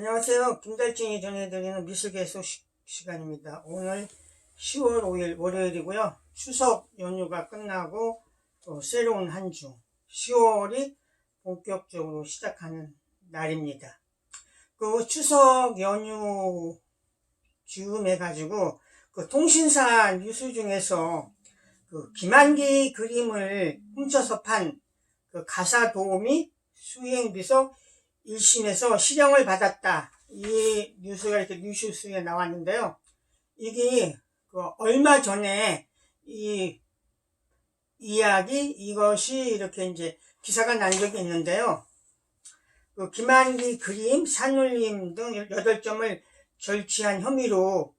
안녕하세요. 김달증이 전해드리는 미술계속 시간입니다. 오늘 10월 5일 월요일이고요. 추석 연휴가 끝나고 또 새로운 한 주 10월이 본격적으로 시작하는 날입니다. 그 추석 연휴 즈음 해가지고 그 통신사 뉴스 중에서 그 김한기 그림을 훔쳐서 판 그 가사 도우미 수행비서 1심에서 실형을 받았다. 이 뉴스가 이렇게 뉴스에 나왔는데요. 이게 얼마 전에 이것이 이렇게 이제 기사가 난 적이 있는데요. 그 김한기 그림, 산울림 등 8점을 절취한 혐의로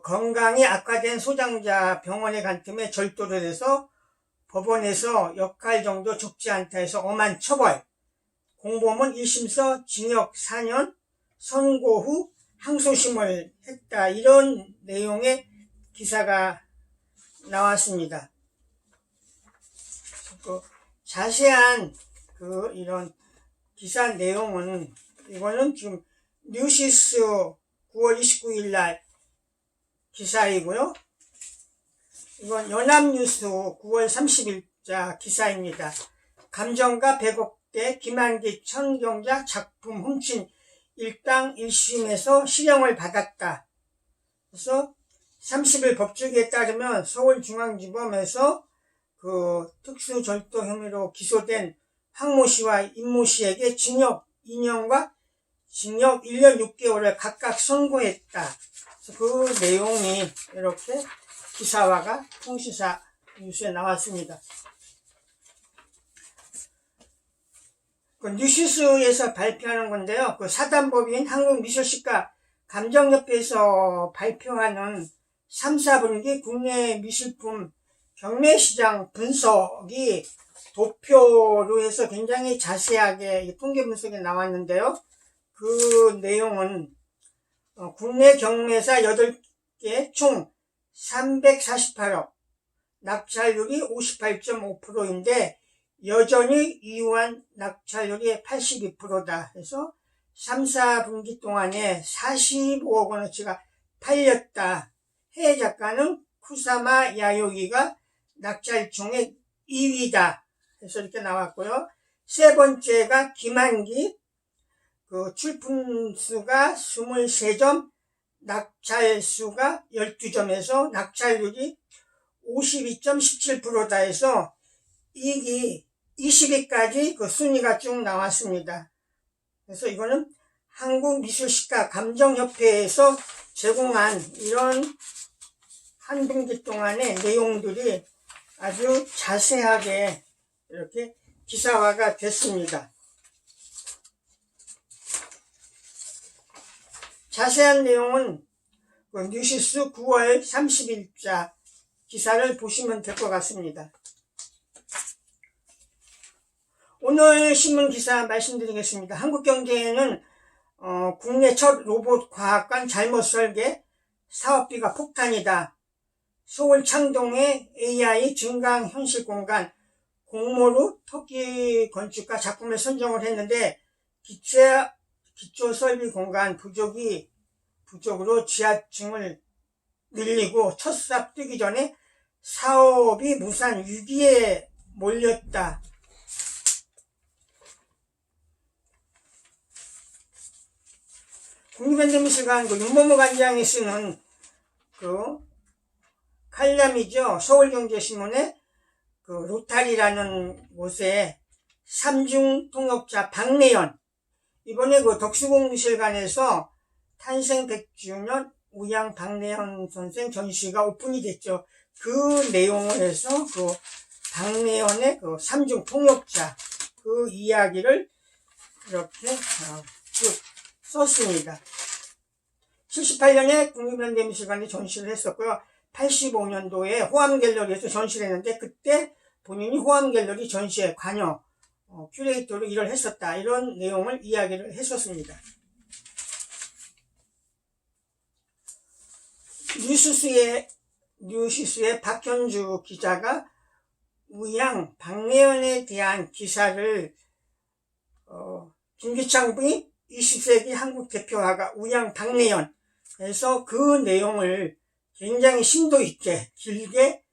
건강이 악화된 소장자 병원에 간 틈에 절도를 해서 법원에서 역할 정도 적지 않다 해서 엄한 처벌, 공범은 1심서 징역 4년, 선고 후 항소심을 했다. 이런 내용의 기사가 나왔습니다. 자세한 이런 기사 내용은 이거는 지금 뉴시스 9월 29일 날 기사이고요. 이건 연합뉴스 9월 30일자 기사입니다. 감정가 100억대 김한기 천경자 작품 훔친 일당 1심에서 실형을 받았다. 그래서 30일 법조기에 따르면 서울중앙지검에서 그 특수절도 혐의로 기소된 황모 씨와 임모 씨에게 징역 2년과 징역 1년 6개월을 각각 선고했다. 그래서 그 내용이 이렇게 기사화가 통신사 뉴스에 나왔습니다. 그 뉴시스에서 발표하는 건데요. 그 사단법인 한국미술시가 감정협회에서 발표하는 3, 4분기 국내 미술품 경매시장 분석이 도표로 해서 굉장히 자세하게 통계 분석이 나왔는데요. 그 내용은 국내 경매사 8개 총 348억, 낙찰률이 58.5%인데 여전히 이유한 낙찰률이 82%다. 그래서 3, 4분기 동안에 45억 원어치가 팔렸다. 해외 작가는 쿠사마 야요기가 낙찰 중에 2위다. 그래서 이렇게 나왔고요. 세 번째가 김한기, 그 출품수가 23점, 낙찰수가 12점에서 낙찰률이 52.17%다 해서 이익이 20위까지 그 순위가 쭉 나왔습니다. 그래서 이거는 한국미술시가 감정협회에서 제공한 이런 한 분기 동안의 내용들이 아주 자세하게 이렇게 기사화가 됐습니다. 자세한 내용은 그 뉴시스 9월 30일자 기사를 보시면 될 것 같습니다. 오늘 신문 기사 말씀드리겠습니다. 한국경제는 국내 첫 로봇 과학관 잘못 설계, 사업비가 폭탄이다. 서울 창동의 AI 증강현실공간 공모로 터키 건축가 작품을 선정을 했는데 기초 설비 공간 부족으로 지하층을 늘리고 첫 삽 뜨기 전에 사업이 무산 위기에 몰렸다. 국립현대미술관 윤범호 관장이 쓰는 칼럼이죠. 서울경제신문에 로타리라는 곳에 삼중 통역자 박내연, 이번에 덕수궁미술관에서 탄생 100주년 우양 박내연 선생 전시가 오픈이 됐죠. 그 내용을 해서 박내연의 삼중 통역자 그 이야기를 이렇게 쭉 썼습니다. 78년에 국립현대미술관에 전시를 했었고요. 85년도에 호암갤러리에서 전시를 했는데 그때 본인이 호암갤러리 전시에 관여 큐레이터로 일을 했었다. 이런 내용을 이야기를 했었습니다. 뉴시스의 박현주 기자가 우양 박내연에 대한 기사를 김기창 부인 20세기 한국 대표화가 우양 박래연에서 그 내용을 굉장히 심도 있게 길게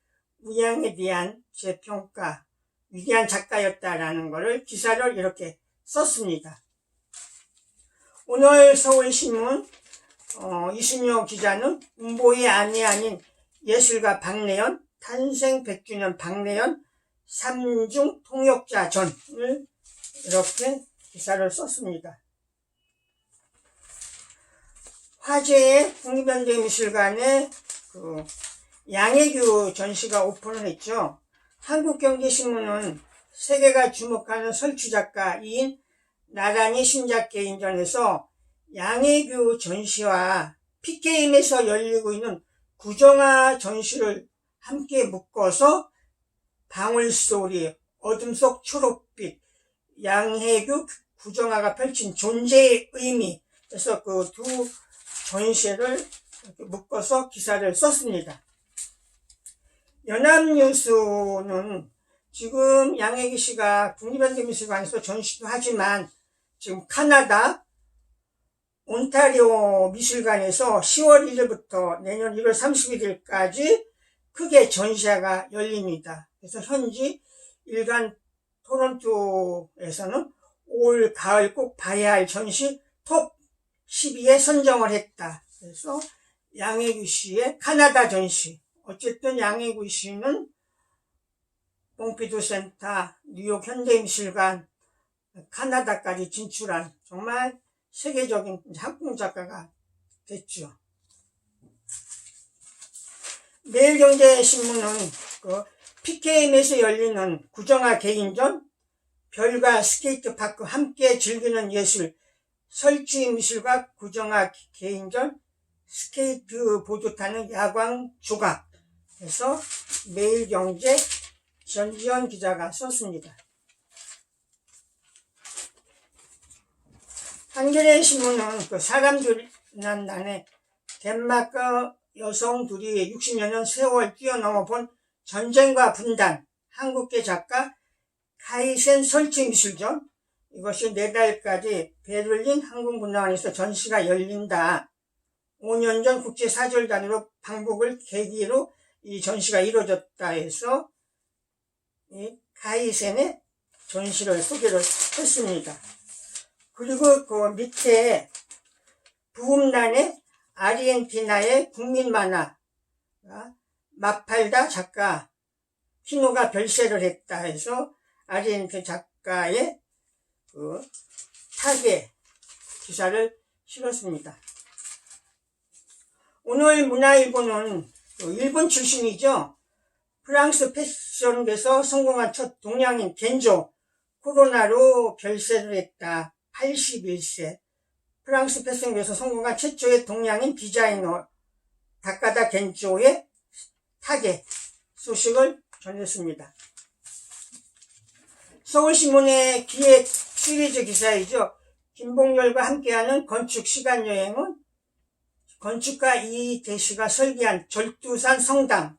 우양에 대한 재평가, 위대한 작가였다라는 것을 기사를 이렇게 썼습니다. 오늘 서울신문 이순효 기자는 운보의 아내 아닌 예술가 박래연, 탄생 100주년 박래연 3중 통역자 전을 이렇게 기사를 썼습니다. 화제의 국립현대미술관에 양혜규 전시가 오픈을 했죠. 한국경제신문은 세계가 주목하는 설주작가인 나란히 신작개인전에서 양혜규 전시와 PKM에서 열리고 있는 구정화 전시를 함께 묶어서 방울소리, 어둠 속 초록빛, 양혜규 구정화가 펼친 존재의 의미, 그래서 그 두 전시를 묶어서 기사를 썼습니다. 연합뉴스는 지금 양혜기 씨가 국립현대미술관에서 전시도 하지만 지금 카나다 온타리오 미술관에서 10월 1일부터 내년 1월 31일까지 크게 전시회가 열립니다. 그래서 현지 일간 토론토에서는 올 가을 꼭 봐야 할 전시 톱 12에 선정을 했다. 그래서 양혜규 씨의 카나다 전시. 어쨌든 양혜규 씨는 뽕피두 센터, 뉴욕 현대미술관, 카나다까지 진출한 정말 세계적인 학궁 작가가 됐죠. 매일경제신문은 PKM에서 열리는 구정화 개인전, 별과 스케이트파크 함께 즐기는 예술, 설치미술과 구정화 개인전, 스케이트보드 타는 야광 조각에서 매일경제 전지현 기자가 썼습니다. 한겨레 신문은 사람들이 난 난에 덴마크 여성 둘이 60여 년 세월 뛰어넘어 본 전쟁과 분단, 한국계 작가 카이센 설치미술전, 이것이 내달까지 베를린 한국문화관에서 전시가 열린다. 5년 전 국제사절단으로 방북을 계기로 이 전시가 이루어졌다 해서 이 카이센의 전시를 소개를 했습니다. 그리고 그 밑에 부음란에 아르헨티나의 국민만화 마팔다 작가 키노가 별세를 했다 해서 아르헨티나 작가의 그 타계 기사를 실었습니다. 오늘 문화일보는 일본 출신이죠. 프랑스 패션계에서 성공한 첫 동양인 겐조, 코로나로 별세를 했다. 81세. 프랑스 패션계에서 성공한 최초의 동양인 디자이너 다카다 겐조의 타계 소식을 전했습니다. 서울신문의 기획 시리즈 기사이죠. 김봉열과 함께하는 건축 시간여행은 건축가 이대시가 설계한 절두산 성당에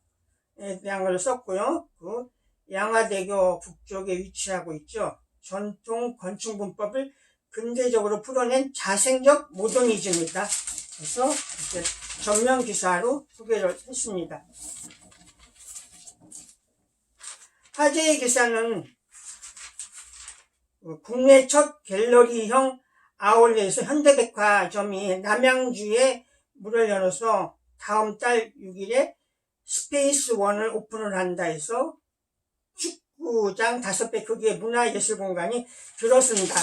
대한 걸 썼고요. 그 양화대교 북쪽에 위치하고 있죠. 전통 건축 문법을 근대적으로 풀어낸 자생적 모더니즘이다. 그래서 이제 전면 기사로 소개를 했습니다. 화제의 기사는 국내 첫 갤러리형 아울렛에서 현대백화점이 남양주에 문을 열어서 다음 달 6일에 스페이스1을 오픈을 한다 해서 축구장 5배 크기의 문화예술공간이 들어선다.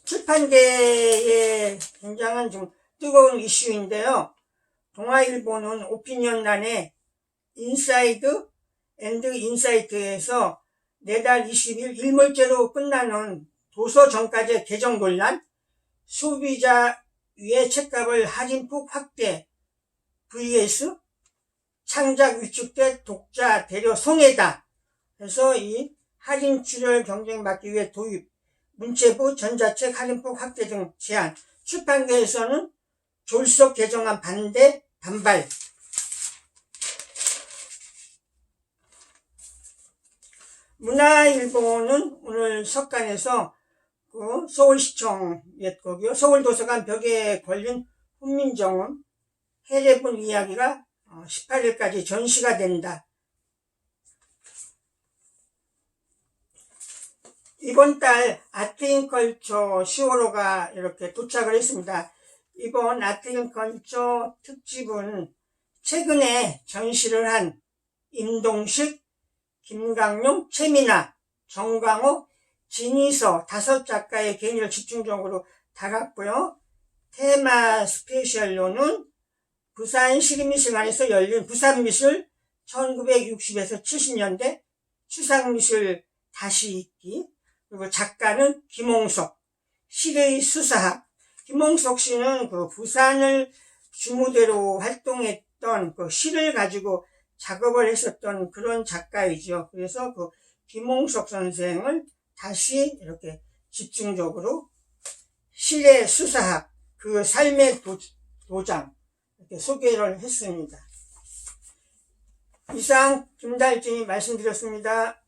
출판계에 굉장한 좀 뜨거운 이슈인데요. 동아일보는 오피니언란에 인사이드 앤드 인사이트에서 내달 20일 일몰제로 끝나는 도서정가제 개정 논란, 소비자 위의 책값을 할인폭 확대 vs 창작 위축돼 독자 대려 손해다 해서 이 할인 출혈 경쟁 막기 위해 도입, 문체부 전자책 할인폭 확대 등 제한, 출판계에서는 졸속 개정안 반대 반발. 문화일보는 오늘 석간에서 그 서울시청 옛 거기요. 서울도서관 벽에 걸린 훈민정음 해례본 이야기가 18일까지 전시가 된다. 이번 달 아트인컬처 10월호가 이렇게 도착을 했습니다. 이번 아트인컬처 특집은 최근에 전시를 한 임동식, 김강룡, 최민아, 정광호, 진희서 5작가의 개인을 집중적으로 다뤘고요. 테마 스페셜로는 부산 시립미술관에서 열린 부산미술 1960에서 70년대 추상미술 다시 읽기, 그리고 작가는 김홍석, 시의 수사학. 김홍석 씨는 그 부산을 주무대로 활동했던 그 시를 가지고 작업을 했었던 그런 작가이죠. 그래서 그 김홍석 선생을 다시 이렇게 집중적으로 시의 수사학, 그 삶의 도장 이렇게 소개를 했습니다. 이상 김달진이 말씀드렸습니다.